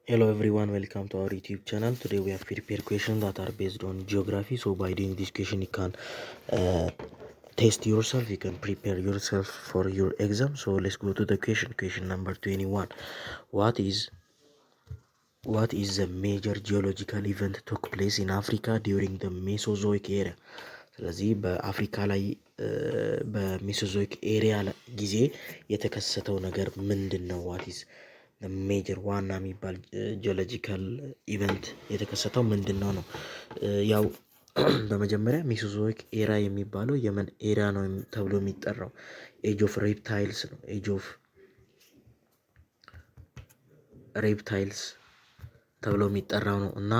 Hello everyone, welcome to our YouTube channel. Today we have prepared questions that are based on geography. So by doing this question, you can uh, test yourself. You can prepare yourself for your exam. So let's go to the question. Question number 21. What is the major geological event took place in Africa during the Mesozoic era? ስለዚህ በአፍሪካ ላይ በሜሶዞይክ ኤሪያ ጊዜ የተከሰተው ነገር ምንድን ነው? ዋቲስ ሜጀር ዋና የሚባል ጂኦሎጂካል ኢቨንት የተከሰተው ምንድን ነው ነው? ያው በመጀመሪያ ሜሶዞይክ ኤራ የሚባለው የመን ኤራ ነው ተብሎ የሚጠራው ኤጅ ኦፍ ሬፕታይልስ ነው። ኤጅ ኦፍ ሬፕታይልስ ተብሎ የሚጠራው ነው እና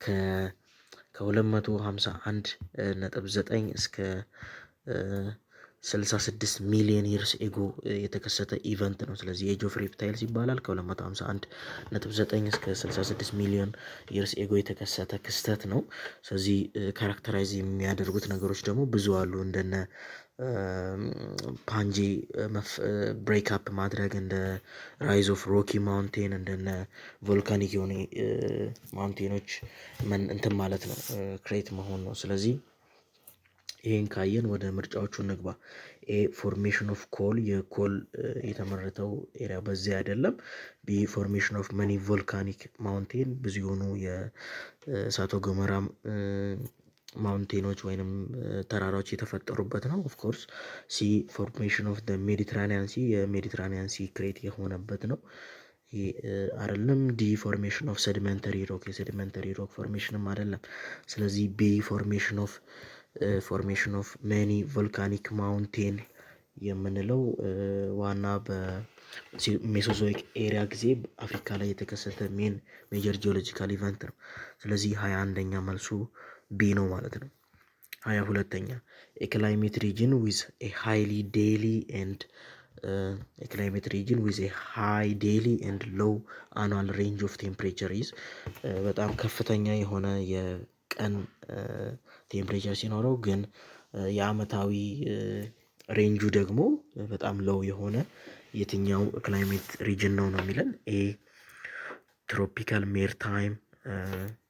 ከ251.9 እስከ 66 ሚሊዮን ይርስ ኤጎ የተከሰተ ኢቨንት ነው። ስለዚህ ኤጅ ኦፍ ሬፕታይልስ ይባላል። ከ251.9 እስከ 66 ሚሊዮን ይርስ ኤጎ የተከሰተ ክስተት ነው። ስለዚህ ካራክተራይዝ የሚያደርጉት ነገሮች ደግሞ ብዙ አሉ። እንደነ ፓንጂ ብሬክ አፕ ማድረግ፣ እንደ ራይዝ ኦፍ ሮኪ ማውንቴን፣ እንደነ ቮልካኒክ የሆነ ማውንቴኖች እንትን ማለት ነው ክሬት መሆን ነው። ስለዚህ ይሄን ካየን ወደ ምርጫዎቹ እንግባ። ኤ ፎርሜሽን ኦፍ ኮል፣ የኮል የተመረተው ኤሪያ በዚህ አይደለም። ቢ ፎርሜሽን ኦፍ መኒ ቮልካኒክ ማውንቴን፣ ብዙ የሆኑ የእሳተ ገሞራ ማውንቴኖች ወይንም ተራራዎች የተፈጠሩበት ነው። ኦፍኮርስ ሲ ፎርሜሽን ኦፍ ሜዲትራኒያን ሲ፣ የሜዲትራኒያን ሲ ክሬት የሆነበት ነው። ይሄ አይደለም። ዲ ፎርሜሽን ኦፍ ሴዲመንተሪ ሮክ፣ የሴዲመንተሪ ሮክ ፎርሜሽንም አይደለም። ስለዚህ ቢ ፎርሜሽን ኦፍ ሜኒ ቮልካኒክ ማውንቴን የምንለው ዋና በሜሶዞይክ ኤሪያ ጊዜ አፍሪካ ላይ የተከሰተ ሜጀር ጂኦሎጂካል ኢቨንት ነው። ስለዚህ 21ኛ መልሱ ቢ ነው ማለት ነው። 22ኛ የክላይሜት ሪጅን ዊዝ ሃይሊ ዴይሊ ኤንድ የክላይሜት ሪጅን ዊዝ ሃይ ዴይሊ ኤንድ ሎው አኑዋል ሬንጅ ኦፍ ቴምፕሬቸር ኢዝ፣ በጣም ከፍተኛ የሆነ የቀን ቴምፕሬቸር ሲኖረው ግን የአመታዊ ሬንጁ ደግሞ በጣም ሎው የሆነ የትኛው ክላይሜት ሪጅን ነው ነው የሚለን። ኤ ትሮፒካል ሜርታይም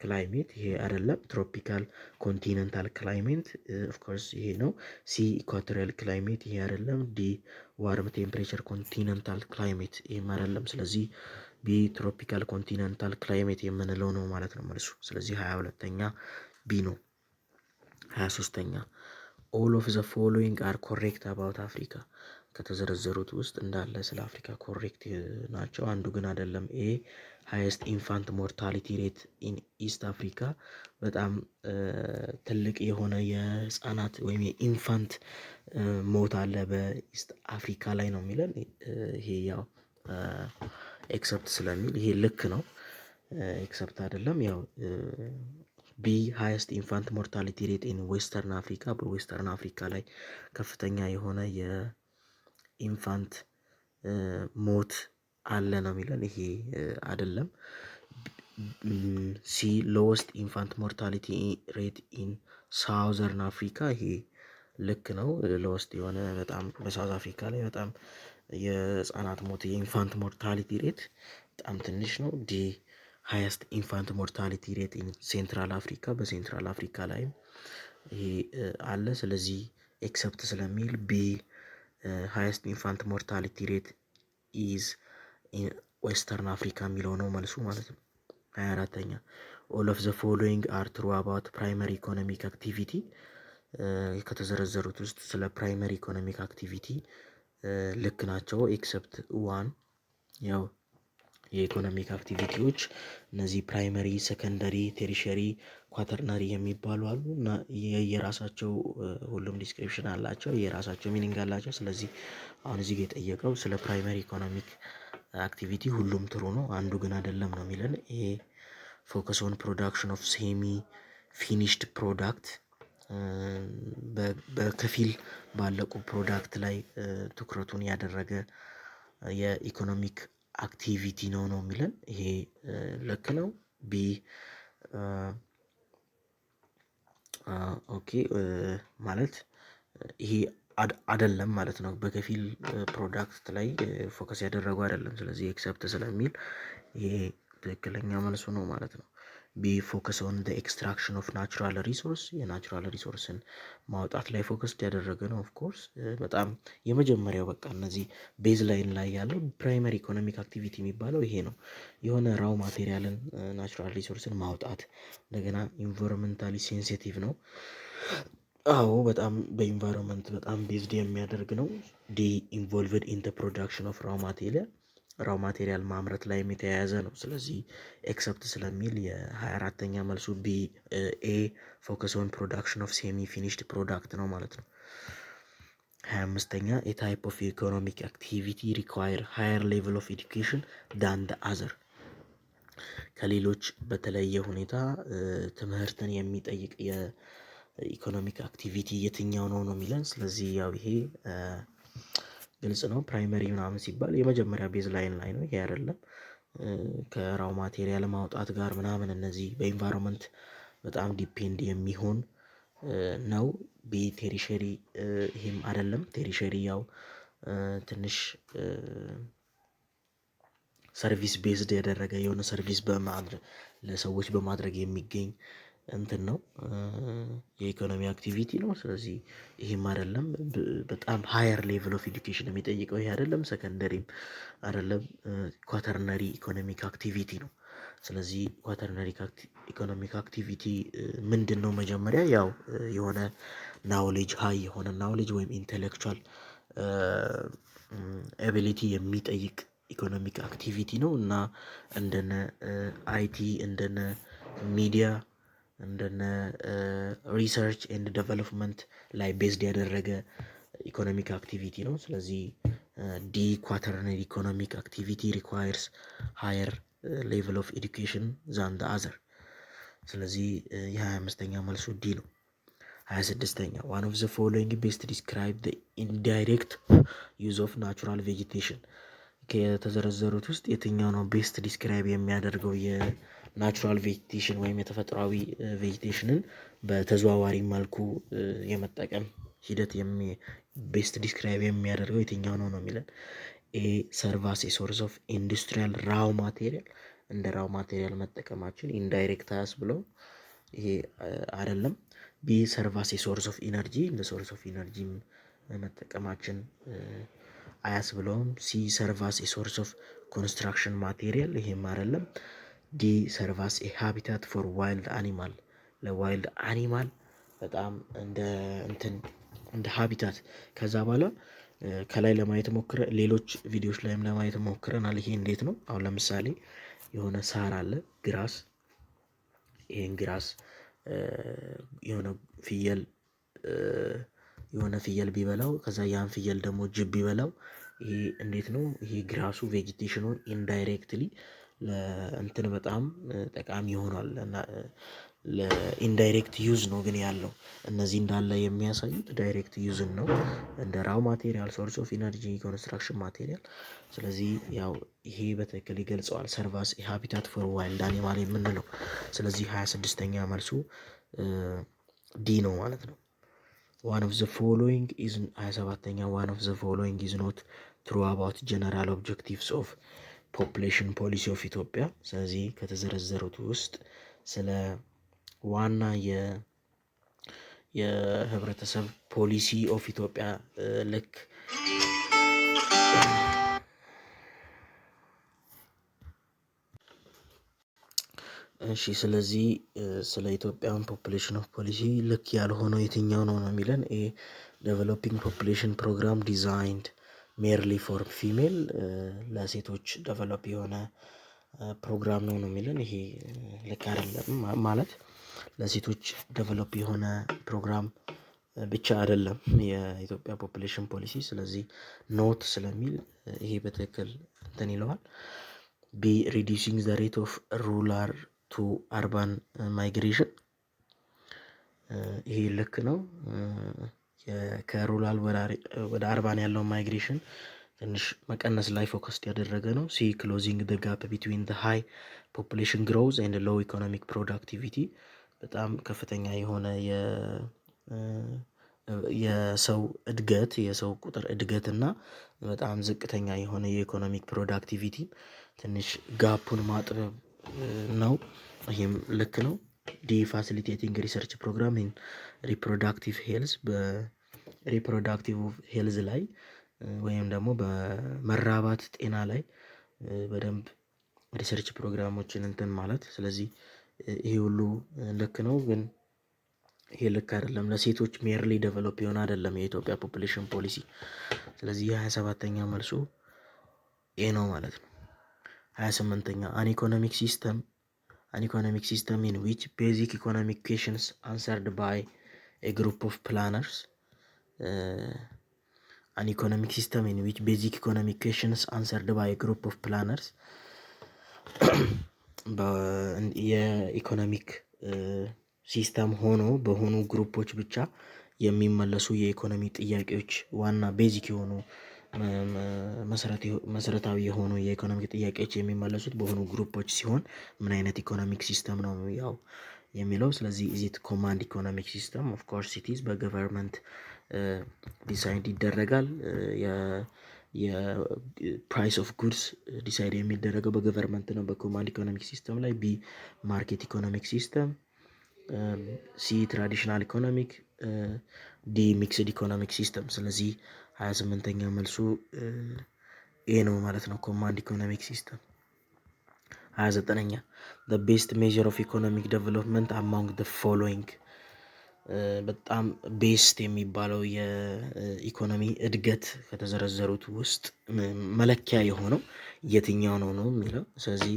ክላይሜት፣ ይሄ አይደለም። ትሮፒካል ኮንቲነንታል ክላይሜት ኦፍኮርስ ይሄ ነው። ሲ ኢኳቶሪያል ክላይሜት፣ ይሄ አይደለም። ዲ ዋርም ቴምፕሬቸር ኮንቲነንታል ክላይሜት፣ ይሄም አይደለም። ስለዚህ ቢ ትሮፒካል ኮንቲነንታል ክላይሜት የምንለው ነው ማለት ነው መልሱ። ስለዚህ 22ኛ ቢ ነው። 23ኛ ኦል ኦፍ ዘ ፎሎዊንግ አር ኮሬክት አባውት አፍሪካ፣ ከተዘረዘሩት ውስጥ እንዳለ ስለ አፍሪካ ኮሬክት ናቸው፣ አንዱ ግን አይደለም። ኤ ሃይስት ኢንፋንት ሞርታሊቲ ሬት ኢን ኢስት አፍሪካ፣ በጣም ትልቅ የሆነ የህፃናት ወይም የኢንፋንት ሞት አለ በኢስት አፍሪካ ላይ ነው የሚለን። ይሄ ያው ኤክሰፕት ስለሚል ይሄ ልክ ነው። ኤክሰፕት አይደለም። ያው ቢ ሃይስት ኢንፋንት ሞርታሊቲ ሬት ኢን ዌስተርን አፍሪካ፣ በዌስተርን አፍሪካ ላይ ከፍተኛ የሆነ የኢንፋንት ሞት አለ ነው የሚለን። ይሄ አይደለም። ሲ ሎወስት ኢንፋንት ሞርታሊቲ ሬት ኢን ሳውዘርን አፍሪካ፣ ይሄ ልክ ነው። ሎወስት የሆነ በጣም በሳውዝ አፍሪካ ላይ በጣም የህፃናት ሞት የኢንፋንት ሞርታሊቲ ሬት በጣም ትንሽ ነው። ዲ ሃይስት ኢንፋንት ሞርታሊቲ ሬት ኢን ሴንትራል አፍሪካ፣ በሴንትራል አፍሪካ ላይም ይሄ አለ። ስለዚህ ኤክሰፕት ስለሚል ቢ ሃይስት ኢንፋንት ሞርታሊቲ ሬት ኢዝ ዌስተርን አፍሪካ የሚለው ነው መልሱ ማለት ነው። 24ኛ ኦል ኦፍ ዘ ፎሎዊንግ አር ትሩ አባውት ፕራይመሪ ኢኮኖሚክ አክቲቪቲ፣ ከተዘረዘሩት ውስጥ ስለ ፕራይመሪ ኢኮኖሚክ አክቲቪቲ ልክ ናቸው ኤክሰፕት ዋን። ያው የኢኮኖሚክ አክቲቪቲዎች እነዚህ ፕራይመሪ፣ ሰከንደሪ፣ ቴሪሸሪ፣ ኳተርናሪ የሚባሉ አሉ እና የራሳቸው ሁሉም ዲስክሪፕሽን አላቸው፣ የራሳቸው ሚኒንግ አላቸው። ስለዚህ አሁን እዚህ ጋር የጠየቀው ስለ ፕራይመሪ ኢኮኖሚክ አክቲቪቲ ሁሉም ትሩ ነው፣ አንዱ ግን አይደለም ነው የሚለን። ይሄ ፎከስ ኦን ፕሮዳክሽን ኦፍ ሴሚ ፊኒሽድ ፕሮዳክት፣ በከፊል ባለቁ ፕሮዳክት ላይ ትኩረቱን ያደረገ የኢኮኖሚክ አክቲቪቲ ነው ነው የሚለን። ይሄ ልክ ነው። ቢ ኦኬ ማለት ይሄ አይደለም ማለት ነው። በከፊል ፕሮዳክት ላይ ፎከስ ያደረጉ አይደለም። ስለዚህ ኤክሰፕት ስለሚል ይሄ ትክክለኛ መልሱ ነው ማለት ነው። ቢ ፎከስ ኦን ኤክስትራክሽን ኦፍ ናቹራል ሪሶርስ የናቹራል ሪሶርስን ማውጣት ላይ ፎከስድ ያደረገ ነው። ኦፍኮርስ በጣም የመጀመሪያው በቃ እነዚህ ቤዝ ላይን ላይ ያለው ፕራይመሪ ኢኮኖሚክ አክቲቪቲ የሚባለው ይሄ ነው። የሆነ ራው ማቴሪያልን ናቹራል ሪሶርስን ማውጣት እንደገና ኢንቫይሮንመንታሊ ሴንሲቲቭ ነው። አዎ በጣም በኢንቫይሮንመንት በጣም ቤዝድ የሚያደርግ ነው። ዲ ኢንቮልቭድ ኢን ፕሮዳክሽን ኦፍ ራው ማቴሪያል ማምረት ላይ የተያያዘ ነው። ስለዚህ ኤክሰፕት ስለሚል የ24ተኛ መልሱ ቢ ኤ ፎከስ ኦን ፕሮዳክሽን ኦፍ ሴሚ ፊኒሽድ ፕሮዳክት ነው ማለት ነው። 25ተኛ የታይፕ ኦፍ ኢኮኖሚክ አክቲቪቲ ሪኳየር ሃየር ሌቭል ኦፍ ኤዱኬሽን ዳን ደ አዘር ከሌሎች በተለየ ሁኔታ ትምህርትን የሚጠይቅ የኢኮኖሚክ አክቲቪቲ የትኛው ነው የሚለን። ስለዚህ ያው ይሄ ግልጽ ነው። ፕራይመሪ ምናምን ሲባል የመጀመሪያ ቤዝ ላይን ላይ ነው። ይሄ አይደለም ከራው ማቴሪያል ማውጣት ጋር ምናምን እነዚህ በኢንቫይሮንመንት በጣም ዲፔንድ የሚሆን ነው። ቢ ቴሪሸሪ ይሄም አይደለም። ቴሪሸሪ ያው ትንሽ ሰርቪስ ቤዝድ ያደረገ የሆነ ሰርቪስ በማድረግ ለሰዎች በማድረግ የሚገኝ እንትን ነው የኢኮኖሚ አክቲቪቲ ነው። ስለዚህ ይሄም አይደለም። በጣም ሃየር ሌቭል ኦፍ ኤዱኬሽን የሚጠይቀው ይሄ አይደለም። ሰከንደሪም አይደለም። ኳተርነሪ ኢኮኖሚክ አክቲቪቲ ነው። ስለዚህ ኳተርነሪ ኢኮኖሚክ አክቲቪቲ ምንድን ነው? መጀመሪያ ያው የሆነ ናውሌጅ ሃይ የሆነ ናውሌጅ ወይም ኢንቴሌክቹዋል ኤቢሊቲ የሚጠይቅ ኢኮኖሚክ አክቲቪቲ ነው እና እንደነ አይቲ እንደነ ሚዲያ እንደነ ሪሰርች ኤንድ ዴቨሎፕመንት ላይ ቤዝድ ያደረገ ኢኮኖሚክ አክቲቪቲ ነው። ስለዚህ ዲ ኳተርነሪ ኢኮኖሚክ አክቲቪቲ ሪኳየርስ ሃየር ሌቭል ኦፍ ኤዱኬሽን ዛን ደ አዘር። ስለዚህ የ25ተኛ መልሱ ዲ ነው። 26ተኛ ዋን ኦፍ ዘ ፎሎዊንግ ቤስት ዲስክራይብ ዘ ኢንዳይሬክት ዩዝ ኦፍ ናቹራል ቬጂቴሽን ከተዘረዘሩት ውስጥ የትኛው ነው ቤስት ዲስክራይብ የሚያደርገው የናቹራል ቬጂቴሽን ወይም የተፈጥሯዊ ቬጂቴሽንን በተዘዋዋሪ መልኩ የመጠቀም ሂደት ቤስት ዲስክራይብ የሚያደርገው የትኛው ነው የሚለን። ኤ ሰርቫስ ሶርስ ኦፍ ኢንዱስትሪያል ራው ማቴሪያል እንደ ራው ማቴሪያል መጠቀማችን ኢንዳይሬክት አያስብለውም። ይሄ አይደለም። ቢ ሰርቫስ ሶርስ ኦፍ ኢነርጂ እንደ ሶርስ ኦፍ ኢነርጂ መጠቀማችን አያስብለውም። ሲ ሰርቫስ ሶርስ ኦፍ ኮንስትራክሽን ማቴሪያል ይሄም አይደለም። ዲ ሰርቫስ ሃቢታት ፎር ዋይልድ አኒማል ለዋይልድ አኒማል በጣም እንደ ሃቢታት። ከዛ በኋላ ከላይ ለማየት ሌሎች ቪዲዮዎች ላይም ለማየት ሞክረናል። ይሄ እንዴት ነው? አሁን ለምሳሌ የሆነ ሳር አለ ግራስ። ይሄን ግራስ የሆነ ፍየል ቢበላው ከዛ ያን ፍየል ደግሞ ጅብ ቢበላው ይሄ እንዴት ነው? ይሄ ግራሱ ቬጂቴሽኑን ኢንዳይሬክትሊ ለእንትን በጣም ጠቃሚ ይሆናል። ለኢንዳይሬክት ዩዝ ነው ግን ያለው እነዚህ እንዳለ የሚያሳዩት ዳይሬክት ዩዝን ነው እንደ ራው ማቴሪያል ሶርስ ኦፍ ኢነርጂ ኮንስትራክሽን ማቴሪያል። ስለዚህ ያው ይሄ በትክክል ይገልጸዋል ሰርቫስ ሃቢታት ፎር ዋይልድ አኒማል የምንለው። ስለዚህ 26ተኛ መልሱ ዲ ነው ማለት ነው። ዋን ኦፍ ዘ ፎሎዊንግ ኢዝ 27ተኛ ዋን ኦፍ ዘ ፎሎዊንግ ኢዝ ኖት ትሩ አባውት ጀነራል ኦብጀክቲቭስ ኦፍ ፖፑሌሽን ፖሊሲ ኦፍ ኢትዮጵያ። ስለዚህ ከተዘረዘሩት ውስጥ ስለ ዋና የህብረተሰብ ፖሊሲ ኦፍ ኢትዮጵያ ልክ እሺ። ስለዚህ ስለ ኢትዮጵያን ፖፑሌሽን ኦፍ ፖሊሲ ልክ ያልሆነው የትኛው ነው የሚለን። ኤ ዴቨሎፒንግ ፖፑሌሽን ፕሮግራም ዲዛይንድ ሜርሊ ፎር ፊሜል ለሴቶች ዴቨሎፕ የሆነ ፕሮግራም ነው የሚለን። ይሄ ልክ አይደለም። ማለት ለሴቶች ዴቨሎፕ የሆነ ፕሮግራም ብቻ አይደለም የኢትዮጵያ ፖፑሌሽን ፖሊሲ። ስለዚህ ኖት ስለሚል ይሄ በትክክል እንትን ይለዋል። ቢ ሪዲዩሲንግ ዘ ሬት ኦፍ ሩራል ቱ አርባን ማይግሬሽን ይሄ ልክ ነው። ከሩራል ወደ አርባን ያለው ማይግሬሽን ትንሽ መቀነስ ላይ ፎከስድ ያደረገ ነው። ሲ ክሎዚንግ ደ ጋፕ ቢትዊን ደ ሃይ ፖፑሌሽን ግሮዝ ኤንድ ሎው ኢኮኖሚክ ፕሮዳክቲቪቲ በጣም ከፍተኛ የሆነ የሰው እድገት የሰው ቁጥር እድገት እና በጣም ዝቅተኛ የሆነ የኢኮኖሚክ ፕሮዳክቲቪቲ ትንሽ ጋፑን ማጥበብ ነው። ይሄም ልክ ነው። ዲ ፋሲሊቴቲንግ ሪሰርች ፕሮግራም ኢን ሪፕሮዳክቲቭ ሄልዝ በሪፕሮዳክቲቭ ሄልዝ ላይ ወይም ደግሞ በመራባት ጤና ላይ በደንብ ሪሰርች ፕሮግራሞችን እንትን ማለት። ስለዚህ ይሄ ሁሉ ልክ ነው፣ ግን ይሄ ልክ አይደለም። ለሴቶች ሜርሊ ዴቨሎፕ የሆነ አይደለም የኢትዮጵያ ፖፑሌሽን ፖሊሲ። ስለዚህ የ27ኛ መልሱ ኤ ነው ማለት ነው። 28ኛ አን ኢኮኖሚክ ሲስተም ኢን ዊች ቤዚክ ኢኮኖሚክ ኩዌሽንስ አንሰርድ ባይ ኤ ግሩፕ ኦፍ ፕላነርስ አን ኢኮኖሚክ ሲስተም ኢን ዊች ቤዚክ ኢኮኖሚክ ኩዌሽንስ አንሰርድ ባይ ኤ ግሩፕ ኦፍ ፕላነርስ የኢኮኖሚክ ሲስተም ሆኖ በሆኑ ግሩፖች ብቻ የሚመለሱ የኢኮኖሚ ጥያቄዎች ዋና ቤዚክ የሆኑ መሰረታዊ የሆኑ የኢኮኖሚክ ጥያቄዎች የሚመለሱት በሆኑ ግሩፖች ሲሆን ምን አይነት ኢኮኖሚክ ሲስተም ነው ያው የሚለው። ስለዚህ ኢዚት ኮማንድ ኢኮኖሚክ ሲስተም ኦፍ ኮርስ ኢት በገቨርንመንት ዲሳይድ ይደረጋል። የፕራይስ ኦፍ ጉድስ ዲሳይድ የሚደረገው በገቨርንመንት ነው በኮማንድ ኢኮኖሚክ ሲስተም ላይ። ቢ ማርኬት ኢኮኖሚክ ሲስተም፣ ሲ ትራዲሽናል ኢኮኖሚክ፣ ዲ ሚክስድ ኢኮኖሚክ ሲስተም። ስለዚህ 28ኛ መልሱ ኤ ነው ማለት ነው፣ ኮማንድ ኢኮኖሚክ ሲስተም። 29ኛ the best measure of economic development among the following በጣም ቤስት የሚባለው የኢኮኖሚ እድገት ከተዘረዘሩት ውስጥ መለኪያ የሆነው የትኛው ነው ነው የሚለው። ስለዚህ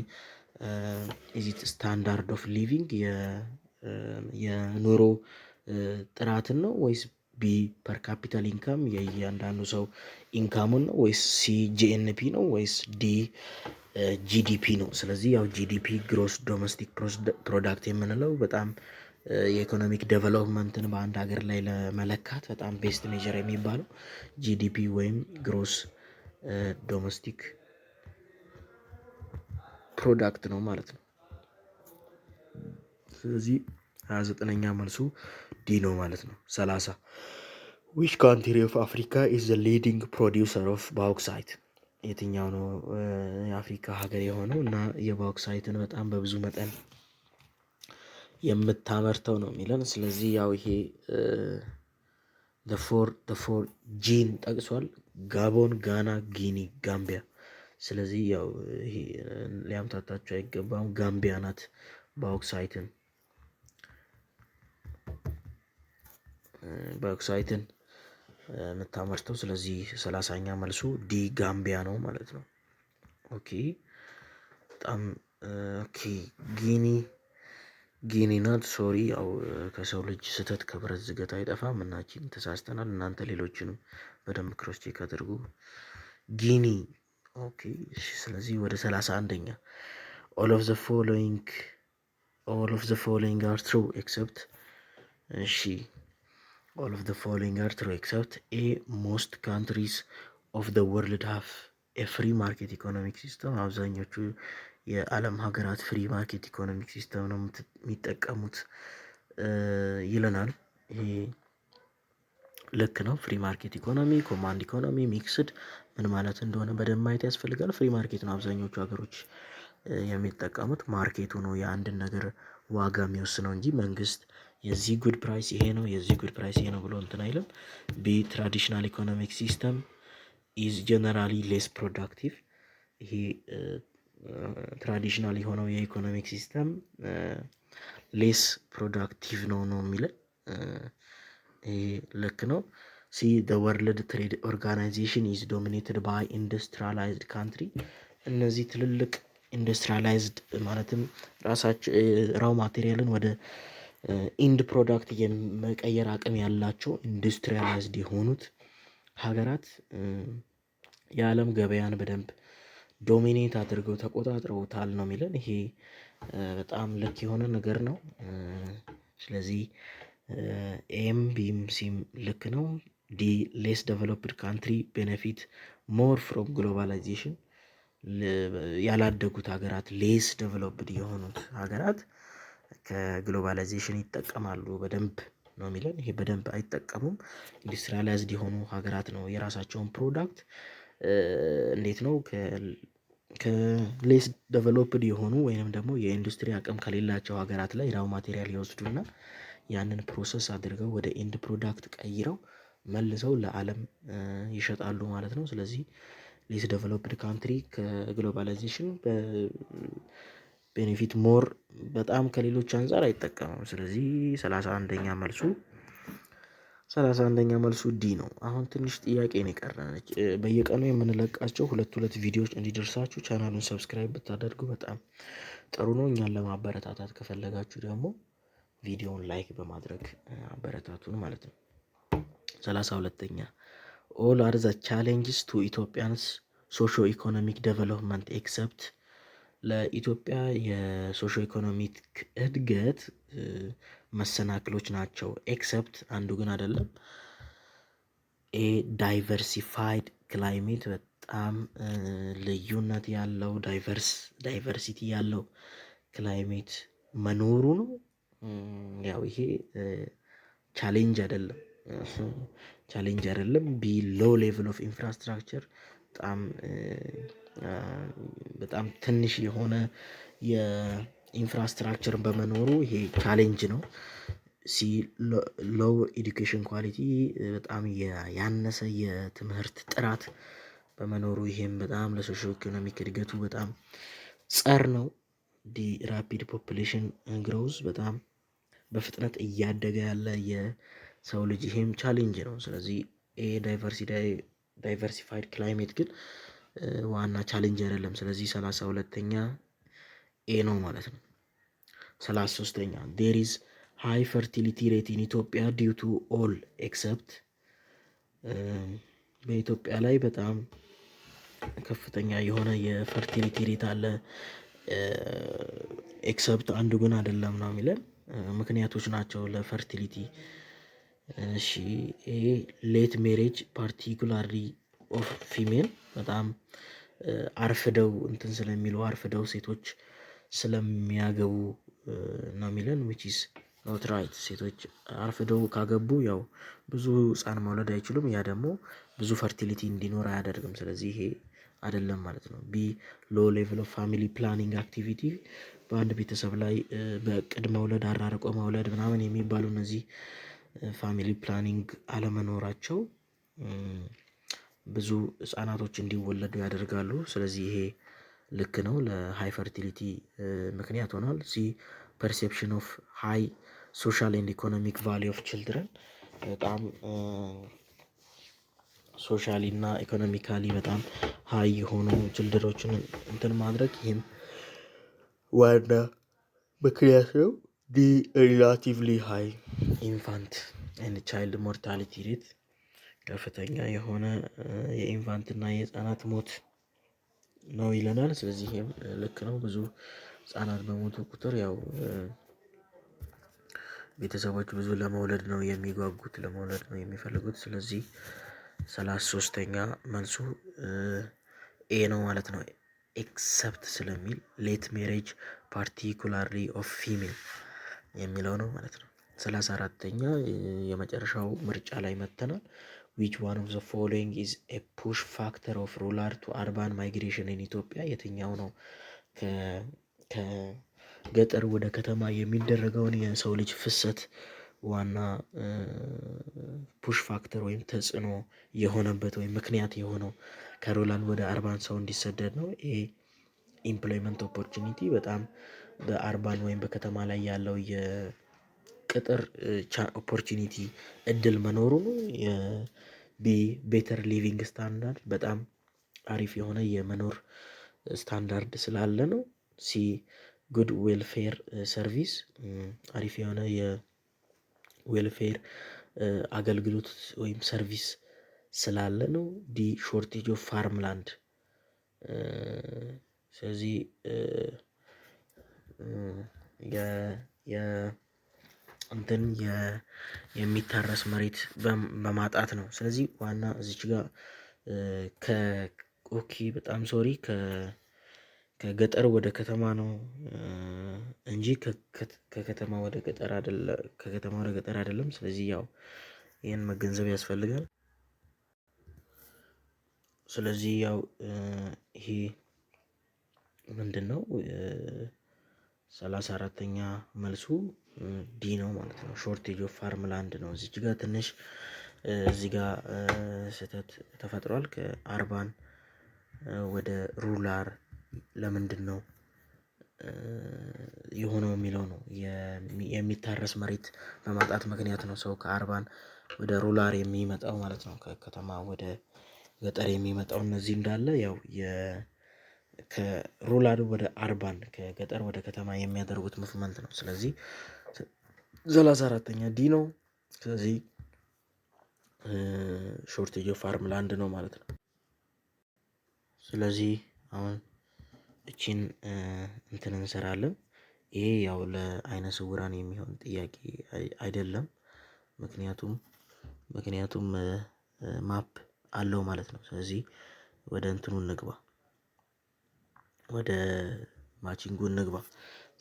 ኢዚት ስታንዳርድ ኦፍ ሊቪንግ የኑሮ ጥራትን ነው ወይስ ቢ ፐር ካፒታል ኢንካም የእያንዳንዱ ሰው ኢንካሙን ነው ወይስ ሲ ጂኤንፒ ነው ወይስ ዲ ጂዲፒ ነው? ስለዚህ ያው ጂዲፒ ግሮስ ዶሜስቲክ ፕሮዳክት የምንለው በጣም የኢኮኖሚክ ዴቨሎፕመንትን በአንድ ሀገር ላይ ለመለካት በጣም ቤስት ሜጀር የሚባለው ጂዲፒ ወይም ግሮስ ዶሜስቲክ ፕሮዳክት ነው ማለት ነው። ስለዚህ 29ኛ መልሱ ዲ ነው ማለት ነው። 30 ዊች ካንትሪ ኦፍ አፍሪካ ኢዝ ዘ ሊዲንግ ፕሮዲውሰር ኦፍ ባውክሳይት? የትኛው ነው የአፍሪካ ሀገር የሆነው እና የባውክሳይትን በጣም በብዙ መጠን የምታመርተው ነው የሚለን። ስለዚህ ያው ይሄ ፎር ጂን ጠቅሷል። ጋቦን፣ ጋና፣ ጊኒ፣ ጋምቢያ። ስለዚህ ያው ይሄ ሊያምታታቸው አይገባም። ጋምቢያ ናት ባውክሳይትን የምታመርተው። ስለዚህ 30ኛ መልሱ ዲ ጋምቢያ ነው ማለት ነው። ኦኬ በጣም ኦኬ። ጊኒ ናት። ሶሪ ያው ከሰው ልጅ ስህተት ከብረት ዝገት አይጠፋም። እናችን ተሳስተናል። እናንተ ሌሎችንም በደንብ ክሮስ ቼክ አድርጉ። ጊኒ ኦኬ። ስለዚህ ወደ 31ኛ all of the following are true except እሺ all of the following are true except a most countries of the world have a free market economic system። አብዛኞቹ የዓለም ሀገራት ፍሪ ማርኬት ኢኮኖሚክ ሲስተም ነው የሚጠቀሙት ይለናል። ይሄ ልክ ነው። ፍሪ ማርኬት ኢኮኖሚ፣ ኮማንድ ኢኮኖሚ፣ ሚክስድ ምን ማለት እንደሆነ በደንብ ማየት ያስፈልጋል። ፍሪ ማርኬት ነው አብዛኞቹ ሀገሮች የሚጠቀሙት። ማርኬቱ ነው የአንድን ነገር ዋጋ የሚወስነው እንጂ መንግስት የዚህ ጉድ ፕራይስ ይሄ ነው የዚህ ጉድ ፕራይስ ይሄ ነው ብሎ እንትን አይልም። ቢ ትራዲሽናል ኢኮኖሚክ ሲስተም ኢዝ ጀነራሊ ሌስ ፕሮዳክቲቭ። ይሄ ትራዲሽናል የሆነው የኢኮኖሚክ ሲስተም ሌስ ፕሮዳክቲቭ ነው የሚለን። ይሄ ልክ ነው። ሲ the world trade organization is dominated by industrialized country። እነዚህ ትልልቅ ኢንዱስትሪያላይዝድ ማለትም ራሳቸው ራው ማቴሪያልን ወደ ኢንድ ፕሮዳክት የመቀየር አቅም ያላቸው ኢንዱስትሪያላይዝድ የሆኑት ሀገራት የዓለም ገበያን በደንብ ዶሚኔት አድርገው ተቆጣጥረውታል ነው የሚለን። ይሄ በጣም ልክ የሆነ ነገር ነው። ስለዚህ ኤም ቢም ሲም ልክ ነው። ዲ ሌስ ዴቨሎፕድ ካንትሪ ቤኔፊት ሞር ፍሮም ግሎባላይዜሽን። ያላደጉት ሀገራት ሌስ ዴቨሎፕድ የሆኑት ሀገራት ከግሎባላይዜሽን ይጠቀማሉ በደንብ ነው የሚለን። ይሄ በደንብ አይጠቀሙም። ኢንዱስትሪያላይዝድ የሆኑ ሀገራት ነው የራሳቸውን ፕሮዳክት እንዴት ነው ከሌስ ዴቨሎፕድ የሆኑ ወይንም ደግሞ የኢንዱስትሪ አቅም ከሌላቸው ሀገራት ላይ ራው ማቴሪያል ይወስዱና ያንን ፕሮሰስ አድርገው ወደ ኤንድ ፕሮዳክት ቀይረው መልሰው ለዓለም ይሸጣሉ ማለት ነው። ስለዚህ ሌስ ዴቨሎፕድ ካንትሪ ከግሎባላይዜሽን ቤኔፊት ሞር በጣም ከሌሎች አንፃር አይጠቀምም። ስለዚህ 31ኛ መልሱ ዲ ነው። አሁን ትንሽ ጥያቄ ነው የቀረነች። በየቀኑ የምንለቃቸው ሁለት ቪዲዮዎች እንዲደርሳችሁ ቻናሉን ሰብስክራይብ ብታደርጉ በጣም ጥሩ ነው። እኛን ለማበረታታት ከፈለጋችሁ ደግሞ ቪዲዮውን ላይክ በማድረግ አበረታቱን ማለት ነው። 32ኛ ኦል አር ዘ ቻሌንጅስ ቱ ኢትዮጵያንስ ሶሾ ኢኮኖሚክ ዴቨሎፕመንት ኤክሰፕት ለኢትዮጵያ የሶሾ ኢኮኖሚክ እድገት መሰናክሎች ናቸው። ኤክሰፕት አንዱ ግን አይደለም። ኤ ዳይቨርሲፋይድ ክላይሜት በጣም ልዩነት ያለው ዳይቨርሲቲ ያለው ክላይሜት መኖሩ ነው። ያው ይሄ ቻሌንጅ አይደለም። ቢ ሎው ሌቭል ኦፍ ኢንፍራስትራክቸር በጣም ትንሽ የሆነ የኢንፍራስትራክቸር በመኖሩ ይሄ ቻሌንጅ ነው። ሲ ሎው ኤዱኬሽን ኳሊቲ በጣም ያነሰ የትምህርት ጥራት በመኖሩ ይሄም በጣም ለሶሾ ኢኮኖሚክ እድገቱ በጣም ጸር ነው። ዲ ራፒድ ፖፑሌሽን ግሮውዝ በጣም በፍጥነት እያደገ ያለ የሰው ልጅ ይሄም ቻሌንጅ ነው። ስለዚህ ኤ ዳይቨርሲፋይድ ክላይሜት ግን ዋና ቻሌንጅ አይደለም። ስለዚህ 32ኛ ኤ ነው ማለት ነው። 33ኛ ዴር ኢዝ ሃይ ፈርቲሊቲ ሬት ኢን ኢትዮጵያ ዲው ቱ ኦል ኤክሰፕት በኢትዮጵያ ላይ በጣም ከፍተኛ የሆነ የፈርቲሊቲ ሬት አለ። ኤክሰፕት አንዱ ግን አይደለም ነው የሚለን። ምክንያቶች ናቸው ለፈርቲሊቲ። እሺ ይሄ ሌት ሜሬጅ ፓርቲኩላሪ ኦፍ ፊሜል በጣም አርፍደው ሴቶች ስለሚያገቡ ነው የሚለን which is not right። ሴቶች አርፍደው ካገቡ ያው ብዙ ህፃን መውለድ አይችሉም። ያ ደግሞ ብዙ ፈርቲሊቲ እንዲኖር አያደርግም። ስለዚህ ይሄ አይደለም ማለት ነው። ቢ ሎ ሌቭል ኦፍ ፋሚሊ ፕላኒንግ አክቲቪቲ በአንድ ቤተሰብ ላይ በእቅድ መውለድ፣ አራርቆ መውለድ ምናምን የሚባሉ እነዚህ ፋሚሊ ፕላኒንግ አለመኖራቸው ብዙ ህፃናቶች እንዲወለዱ ያደርጋሉ። ስለዚህ ይሄ ልክ ነው፣ ለሃይ ፈርቲሊቲ ምክንያት ሆኗል። ሲ ፐርሴፕሽን ኦፍ ሃይ ሶሻል ኤንድ ኢኮኖሚክ ቫሊ ኦፍ ችልድረን በጣም ሶሻሊ እና ኢኮኖሚካሊ በጣም ሀይ የሆኑ ችልድሮችን እንትን ማድረግ ይህም ዋና ምክንያት ነው። ዲ ሪላቲቭሊ ሃይ ኢንፋንት ኤንድ ቻይልድ ሞርታሊቲ ሬት ከፍተኛ የሆነ የኢንፋንት እና የህፃናት ሞት ነው ይለናል። ስለዚህ ይሄም ልክ ነው። ብዙ ህፃናት በሞቱ ቁጥር ያው ቤተሰቦች ብዙ ለመውለድ ነው የሚጓጉት፣ ለመውለድ ነው የሚፈልጉት። ስለዚህ 33ኛ መልሱ ኤ ነው ማለት ነው። ኤክሰፕት ስለሚል ሌት ሜሬጅ ፓርቲኩላርሊ ኦፍ ፊሜል የሚለው ነው ማለት ነው። 34ኛ የመጨረሻው ምርጫ ላይ መተናል። ዊች ዋን ኦፍ ዘ ፎሎዊንግ ኢዝ ኤ ፑሽ ፋክተር ኦፍ ሩራል ቱ አርባን ማይግሬሽን ኢን ኢትዮጵያ? የትኛው ነው ከገጠር ወደ ከተማ የሚደረገውን የሰው ልጅ ፍሰት ዋና ፑሽ ፋክተር ወይም ተጽዕኖ የሆነበት ወይም ምክንያት የሆነው ከሩራል ወደ አርባን ሰው እንዲሰደድ ነው? ይሄ ኢምፕሎይመንት ኦፖርቹኒቲ በጣም በአርባን ወይም በከተማ ላይ ያለው የቅጥር ኦፖርቹኒቲ እድል መኖሩ ነው። ቢ ቤተር ሊቪንግ ስታንዳርድ በጣም አሪፍ የሆነ የመኖር ስታንዳርድ ስላለ ነው። ሲ ጉድ ዌልፌር ሰርቪስ አሪፍ የሆነ የዌልፌር አገልግሎት ወይም ሰርቪስ ስላለ ነው። ዲ ሾርቴጅ ኦፍ ፋርምላንድ ስለዚህ የሚታረስ መሬት በማጣት ነው። ስለዚህ ዋና እዚች ጋር በጣም ሶሪ ከገጠር ወደ ከተማ ነው እንጂ ከከተማ ወደ ገጠር አይደለም። ስለዚህ ያው ይህን መገንዘብ ያስፈልጋል። ስለዚህ ያው ይሄ ምንድነው? 34ኛ መልሱ ዲ ነው ማለት ነው። ሾርቴጅ ኦፍ ፋርምላንድ ነው። እዚች ጋር ትንሽ እዚህ ጋር ስህተት ተፈጥሯል። ከአርባን ወደ ሩላር ለምንድን ነው የሆነው የሚለው ነው። የሚታረስ መሬት በማጣት ምክንያት ነው ሰው ከአርባን ወደ ሩላር የሚመጣው ማለት ነው። ከከተማ ወደ ገጠር የሚመጣው እነዚህ እንዳለ ያው ከሩላር ወደ አርባን ከገጠር ወደ ከተማ የሚያደርጉት ሙቭመንት ነው። ስለዚህ 34ኛ ዲ ነው። ስለዚህ ሾርቴጅ ኦፍ ፋርምላንድ ነው ማለት ነው። ስለዚህ አሁን እቺን እንትን እንሰራለን። ይሄ ያው ለአይነ ስውራን የሚሆን ጥያቄ አይደለም። ምክንያቱም ማፕ አለው ማለት ነው። ስለዚህ ወደ እንትኑ እንግባ፣ ወደ ማቺንጉ እንግባ።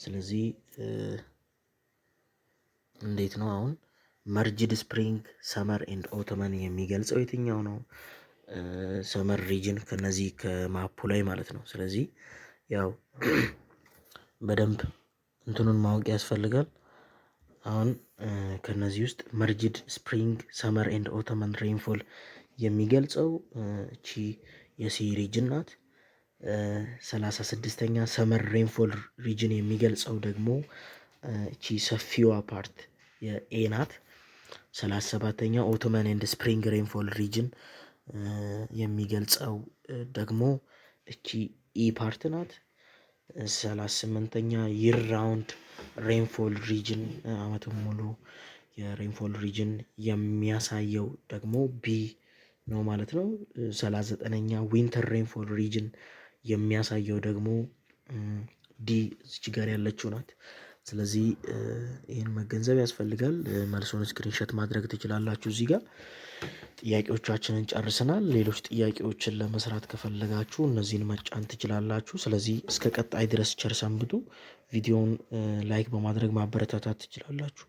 ስለዚህ እንዴት ነው አሁን መርጅድ ስፕሪንግ ሰመር ኤንድ ኦቶመን የሚገልጸው የትኛው ነው? ሰመር ሪጅን ከነዚህ ከማፑ ላይ ማለት ነው። ስለዚህ ያው በደንብ እንትኑን ማወቅ ያስፈልጋል። አሁን ከነዚህ ውስጥ መርጅድ ስፕሪንግ ሰመር ኤንድ ኦቶመን ሬንፎል የሚገልጸው እቺ የሲ ሪጅን ናት። 36ኛ ሰመር ሬንፎል ሪጅን የሚገልጸው ደግሞ እቺ ሰፊዋ ፓርት የኤ ናት። 37ኛ ኦቶመን ኤንድ ስፕሪንግ ሬንፎል ሪጅን የሚገልጸው ደግሞ እቺ ኢ ፓርት ናት። 38ኛ ይር ራውንድ ሬንፎል ሪጅን አመቱን ሙሉ የሬንፎል ሪጅን የሚያሳየው ደግሞ ቢ ነው ማለት ነው። 39ኛ ዊንተር ሬንፎል ሪጅን የሚያሳየው ደግሞ ዲ እዚች ጋር ያለችው ናት። ስለዚህ ይህን መገንዘብ ያስፈልጋል። መልሱን ስክሪንሾት ማድረግ ትችላላችሁ። እዚህ ጋር ጥያቄዎቻችንን ጨርሰናል። ሌሎች ጥያቄዎችን ለመስራት ከፈለጋችሁ እነዚህን መጫን ትችላላችሁ። ስለዚህ እስከ ቀጣይ ድረስ ቸር ሰንብቱ። ቪዲዮውን ላይክ በማድረግ ማበረታታት ትችላላችሁ።